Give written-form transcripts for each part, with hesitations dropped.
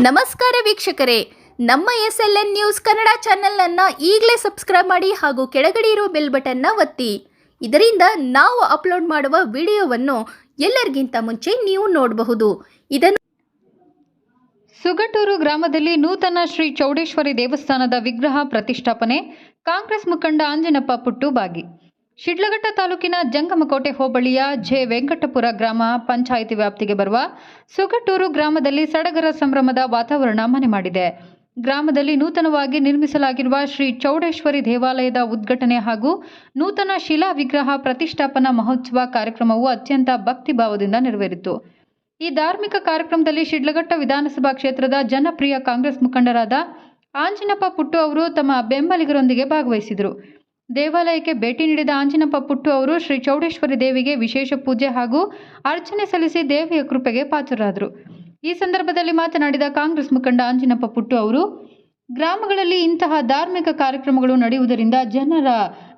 ನಮಸ್ಕಾರ ವೀಕ್ಷಕರೇ, ನಮ್ಮ SLN ನ್ಯೂಸ್ ಕನ್ನಡ ಚಾನೆಲ್ ಈಗಲೇ ಸಬ್ಸ್ಕ್ರೈಬ್ ಮಾಡಿ ಹಾಗೂ ಕೆಳಗಡೆ ಇರೋ ಬೆಲ್ ಬಟನ್ ಒತ್ತಿ. ಇದರಿಂದ ನಾವು ಅಪ್ಲೋಡ್ ಮಾಡುವ ವಿಡಿಯೋವನ್ನು ಎಲ್ಲರಿಗಿಂತ ಮುಂಚೆ ನೀವು ನೋಡಬಹುದು. ಇದನ್ನು ಸುಗಟೂರು ಗ್ರಾಮದಲ್ಲಿ ನೂತನ ಶ್ರೀ ಚೌಡೇಶ್ವರಿ ದೇವಸ್ಥಾನದ ವಿಗ್ರಹ ಪ್ರತಿಷ್ಠಾಪನೆ. ಕಾಂಗ್ರೆಸ್ ಮುಖಂಡ ಅಂಜನಪ್ಪ ಪುಟ್ಟು ಭಾಗಿ. ಶಿಡ್ಲಘಟ್ಟ ತಾಲೂಕಿನ ಜಂಗಮಕೋಟೆ ಹೋಬಳಿಯ ಜೆ ವೆಂಕಟಪುರ ಗ್ರಾಮ ಪಂಚಾಯಿತಿ ವ್ಯಾಪ್ತಿಗೆ ಬರುವ ಸುಗಟೂರು ಗ್ರಾಮದಲ್ಲಿ ಸಡಗರ ಸಂಭ್ರಮದ ವಾತಾವರಣ ಮನೆ ಮಾಡಿದೆ. ಗ್ರಾಮದಲ್ಲಿ ನೂತನವಾಗಿ ನಿರ್ಮಿಸಲಾಗಿರುವ ಶ್ರೀ ಚೌಡೇಶ್ವರಿ ದೇವಾಲಯದ ಉದ್ಘಾಟನೆ ಹಾಗೂ ನೂತನ ಶಿಲಾ ವಿಗ್ರಹ ಪ್ರತಿಷ್ಠಾಪನಾ ಮಹೋತ್ಸವ ಕಾರ್ಯಕ್ರಮವು ಅತ್ಯಂತ ಭಕ್ತಿಭಾವದಿಂದ ನೆರವೇರಿತು. ಈ ಧಾರ್ಮಿಕ ಕಾರ್ಯಕ್ರಮದಲ್ಲಿ ಶಿಡ್ಲಘಟ್ಟ ವಿಧಾನಸಭಾ ಕ್ಷೇತ್ರದ ಜನಪ್ರಿಯ ಕಾಂಗ್ರೆಸ್ ಮುಖಂಡರಾದ ಆಂಜಿನಪ್ಪ ಪುಟ್ಟು ಅವರು ತಮ್ಮ ಬೆಂಬಲಿಗರೊಂದಿಗೆ ಭಾಗವಹಿಸಿದರು. ದೇವಾಲಯಕ್ಕೆ ಭೇಟಿ ನೀಡಿದ ಆಂಜಿನಪ್ಪ ಪುಟ್ಟು ಅವರು ಶ್ರೀ ಚೌಡೇಶ್ವರಿ ದೇವಿಗೆ ವಿಶೇಷ ಪೂಜೆ ಹಾಗೂ ಅರ್ಚನೆ ಸಲ್ಲಿಸಿ ದೇವಿಯ ಕೃಪೆಗೆ ಪಾತ್ರರಾದರು. ಈ ಸಂದರ್ಭದಲ್ಲಿ ಮಾತನಾಡಿದ ಕಾಂಗ್ರೆಸ್ ಮುಖಂಡ ಆಂಜಿನಪ್ಪ ಪುಟ್ಟು ಅವರು, ಗ್ರಾಮಗಳಲ್ಲಿ ಇಂತಹ ಧಾರ್ಮಿಕ ಕಾರ್ಯಕ್ರಮಗಳು ನಡೆಯುವುದರಿಂದ ಜನರ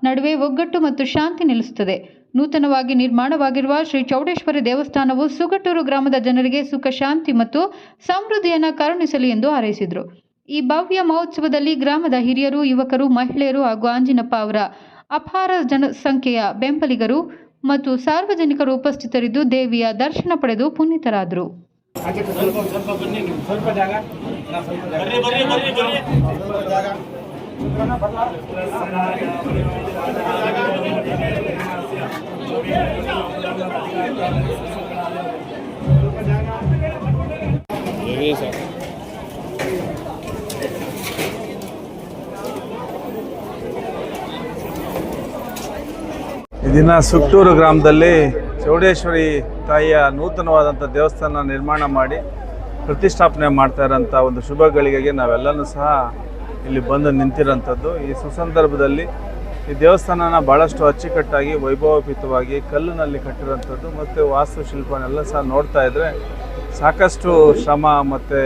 ನಡುವೆ ಒಗ್ಗಟ್ಟು ಮತ್ತು ಶಾಂತಿ ನೆಲೆಸುತ್ತದೆ. ನೂತನವಾಗಿ ನಿರ್ಮಾಣವಾಗಿರುವ ಶ್ರೀ ಚೌಡೇಶ್ವರಿ ದೇವಸ್ಥಾನವು ಸುಗಟೂರು ಗ್ರಾಮದ ಜನರಿಗೆ ಸುಖ, ಶಾಂತಿ ಮತ್ತು ಸಮೃದ್ಧಿಯನ್ನು ಕರುಣಿಸಲಿ ಎಂದು ಹಾರೈಸಿದರು. ಈ ಭವ್ಯ ಮಹೋತ್ಸವದಲ್ಲಿ ಗ್ರಾಮದ ಹಿರಿಯರು, ಯುವಕರು, ಮಹಿಳೆಯರು ಹಾಗೂ ಆಂಜಿನಪ್ಪ ಅವರ ಅಪಾರ ಜನಸಂಖ್ಯೆಯ ಬೆಂಬಲಿಗರು ಮತ್ತು ಸಾರ್ವಜನಿಕರು ಉಪಸ್ಥಿತರಿದ್ದು ದೇವಿಯ ದರ್ಶನ ಪಡೆದು ಪುನೀತರಾದರು. ಈ ದಿನ ಸುಗಟೂರು ಗ್ರಾಮದಲ್ಲಿ ಚೌಡೇಶ್ವರಿ ತಾಯಿಯ ನೂತನವಾದಂಥ ದೇವಸ್ಥಾನ ನಿರ್ಮಾಣ ಮಾಡಿ ಪ್ರತಿಷ್ಠಾಪನೆ ಮಾಡ್ತಾ ಇರೋಂಥ ಒಂದು ಶುಭ ಗಳಿಗೆಗೆ ನಾವೆಲ್ಲನೂ ಸಹ ಇಲ್ಲಿ ಬಂದು ನಿಂತಿರೋಂಥದ್ದು. ಈ ಸುಸಂದರ್ಭದಲ್ಲಿ ಈ ದೇವಸ್ಥಾನನ ಭಾಳಷ್ಟು ಅಚ್ಚುಕಟ್ಟಾಗಿ ವೈಭವೋಪೇತವಾಗಿ ಕಲ್ಲಿನಲ್ಲಿ ಕಟ್ಟಿರೋಂಥದ್ದು ಮತ್ತು ವಾಸ್ತುಶಿಲ್ಪನೆಲ್ಲ ಸಹ ನೋಡ್ತಾ ಇದ್ದರೆ ಸಾಕಷ್ಟು ಶ್ರಮ ಮತ್ತು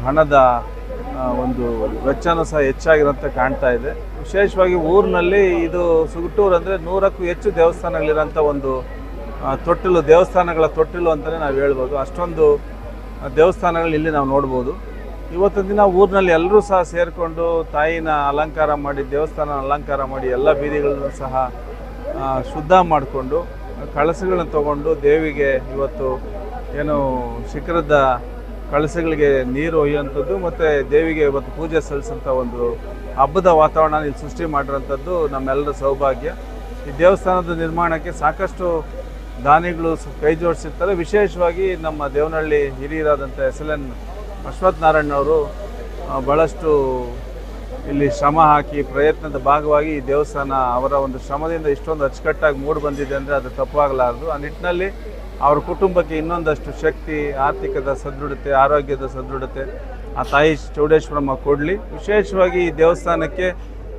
ಹಣದ ಒಂದು ವೆಚ್ಚನೂ ಸಹ ಹೆಚ್ಚಾಗಿರೋಂಥ ಕಾಣ್ತಾ ಇದೆ. ವಿಶೇಷವಾಗಿ ಊರಿನಲ್ಲಿ ಇದು ಸುಗಟೂರು ಅಂದರೆ 100ಕ್ಕೂ ಹೆಚ್ಚು ದೇವಸ್ಥಾನಗಳಿರೋಂಥ ಒಂದು ತೊಟ್ಟಿಲು, ದೇವಸ್ಥಾನಗಳ ತೊಟ್ಟಿಲು ಅಂತಲೇ ನಾವು ಹೇಳ್ಬೋದು. ಅಷ್ಟೊಂದು ದೇವಸ್ಥಾನಗಳು ಇಲ್ಲಿ ನಾವು ನೋಡ್ಬೋದು. ಇವತ್ತಿನ ದಿನ ಊರಿನಲ್ಲಿ ಎಲ್ಲರೂ ಸಹ ಸೇರಿಕೊಂಡು ತಾಯಿನ ಅಲಂಕಾರ ಮಾಡಿ, ದೇವಸ್ಥಾನ ಅಲಂಕಾರ ಮಾಡಿ, ಎಲ್ಲ ಬೀದಿಗಳನ್ನು ಸಹ ಶುದ್ಧ ಮಾಡಿಕೊಂಡು ಕಳಸಗಳನ್ನ ತಗೊಂಡು ದೇವಿಗೆ ಇವತ್ತು ಏನು ಶಿಖರದ ಕಳಸಗಳಿಗೆ ನೀರು ಒಯ್ಯುವಂಥದ್ದು ಮತ್ತು ದೇವಿಗೆ ಇವತ್ತು ಪೂಜೆ ಸಲ್ಲಿಸೋಂಥ ಒಂದು ಹಬ್ಬದ ವಾತಾವರಣ ಇಲ್ಲಿ ಸೃಷ್ಟಿ ಮಾಡಿರೋಂಥದ್ದು ನಮ್ಮೆಲ್ಲರ ಸೌಭಾಗ್ಯ. ಈ ದೇವಸ್ಥಾನದ ನಿರ್ಮಾಣಕ್ಕೆ ಸಾಕಷ್ಟು ದಾನಿಗಳು ಕೈ ಜೋಡಿಸಿರ್ತಾರೆ. ವಿಶೇಷವಾಗಿ ನಮ್ಮ ದೇವನಹಳ್ಳಿ ಹಿರಿಯರಾದಂಥ SLN ಅಶ್ವಥ್ ನಾರಾಯಣವರು ಭಾಳಷ್ಟು ಇಲ್ಲಿ ಶ್ರಮ ಹಾಕಿ ಪ್ರಯತ್ನದ ಭಾಗವಾಗಿ ಈ ದೇವಸ್ಥಾನ ಅವರ ಒಂದು ಶ್ರಮದಿಂದ ಇಷ್ಟೊಂದು ಅಚ್ಚುಕಟ್ಟಾಗಿ ಮೂಡಿ ಬಂದಿದೆ ಅಂದರೆ ಅದು ತಪ್ಪಾಗಲಾರದು. ಆ ನಿಟ್ಟಿನಲ್ಲಿ ಅವ್ರ ಕುಟುಂಬಕ್ಕೆ ಇನ್ನೊಂದಷ್ಟು ಶಕ್ತಿ, ಆರ್ಥಿಕದ ಸದೃಢತೆ, ಆರೋಗ್ಯದ ಸದೃಢತೆ ಆ ತಾಯಿ ಚೌಡೇಶ್ವರಮ್ಮ ಕೊಡಲಿ. ವಿಶೇಷವಾಗಿ ಈ ದೇವಸ್ಥಾನಕ್ಕೆ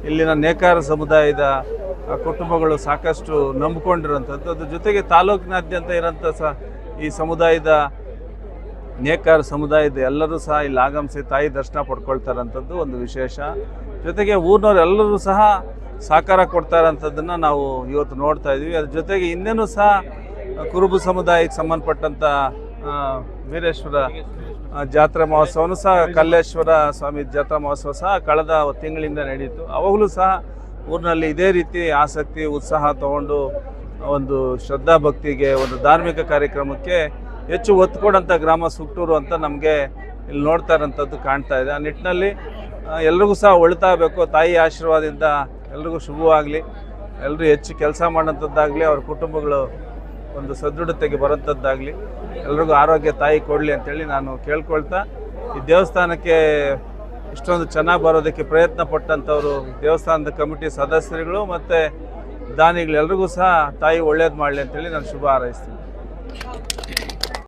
ಇಲ್ಲಿನ ನೇಕಾರ ಸಮುದಾಯದ ಕುಟುಂಬಗಳು ಸಾಕಷ್ಟು ನಂಬಿಕೊಂಡಿರೋಂಥದ್ದು. ಅದ್ರ ಜೊತೆಗೆ ತಾಲೂಕಿನಾದ್ಯಂತ ಇರೋಂಥ ಈ ಸಮುದಾಯದ ನೇಕಾರ ಸಮುದಾಯದ ಎಲ್ಲರೂ ಸಹ ಇಲ್ಲಿ ಆಗಮಿಸಿ ತಾಯಿ ದರ್ಶನ ಪಡ್ಕೊಳ್ತಾರಂಥದ್ದು ಒಂದು ವಿಶೇಷ. ಜೊತೆಗೆ ಊರಿನವರೆಲ್ಲರೂ ಸಹ ಸಹಕಾರ ಕೊಡ್ತಾ ಇರೋಂಥದ್ದನ್ನು ನಾವು ಇವತ್ತು ನೋಡ್ತಾ ಇದ್ವಿ. ಅದ್ರ ಜೊತೆಗೆ ಇನ್ನೇನು ಸಹ ಕುರುಬು ಸಮುದಾಯಕ್ಕೆ ಸಂಬಂಧಪಟ್ಟಂಥ ವೀರೇಶ್ವರ ಜಾತ್ರಾ ಮಹೋತ್ಸವನೂ ಸಹ, ಕಲ್ಲೇಶ್ವರ ಸ್ವಾಮಿ ಜಾತ್ರಾ ಮಹೋತ್ಸವ ಸಹ ಕಳೆದ ತಿಂಗಳಿಂದ ನಡೆಯಿತು. ಅವಾಗಲೂ ಸಹ ಊರಿನಲ್ಲಿ ಇದೇ ರೀತಿ ಆಸಕ್ತಿ, ಉತ್ಸಾಹ ತಗೊಂಡು ಒಂದು ಶ್ರದ್ಧಾ ಭಕ್ತಿಗೆ, ಒಂದು ಧಾರ್ಮಿಕ ಕಾರ್ಯಕ್ರಮಕ್ಕೆ ಹೆಚ್ಚು ಒತ್ತು ಕೊಡೋಂಥ ಗ್ರಾಮ ಸುಗಟೂರು ಅಂತ ನಮಗೆ ಇಲ್ಲಿ ನೋಡ್ತಾ ಇರೋಂಥದ್ದು ಕಾಣ್ತಾ ಇದೆ. ಆ ನಿಟ್ಟಿನಲ್ಲಿ ಎಲ್ರಿಗೂ ಸಹ ಒಳಿತಾಗಬೇಕು. ತಾಯಿ ಆಶೀರ್ವಾದದಿಂದ ಎಲ್ರಿಗೂ ಶುಭವಾಗಲಿ, ಎಲ್ಲರೂ ಹೆಚ್ಚು ಕೆಲಸ ಮಾಡೋಂಥದ್ದಾಗಲಿ, ಅವ್ರ ಕುಟುಂಬಗಳು ಒಂದು ಸದೃಢತೆಗೆ ಬರೋಂಥದ್ದಾಗಲಿ, ಎಲ್ರಿಗೂ ಆರೋಗ್ಯ ತಾಯಿ ಕೊಡಲಿ ಅಂತೇಳಿ ನಾನು ಕೇಳ್ಕೊಳ್ತಾ, ಈ ದೇವಸ್ಥಾನಕ್ಕೆ ಇಷ್ಟೊಂದು ಚೆನ್ನಾಗಿ ಬರೋದಕ್ಕೆ ಪ್ರಯತ್ನ ಪಟ್ಟಂಥವ್ರು ದೇವಸ್ಥಾನದ ಕಮಿಟಿ ಸದಸ್ಯರುಗಳು ಮತ್ತು ದಾನಿಗಳು ಎಲ್ರಿಗೂ ಸಹ ತಾಯಿ ಒಳ್ಳೇದು ಮಾಡಲಿ ಅಂತೇಳಿ ನಾನು ಶುಭ ಹಾರೈಸ್ತೀನಿ.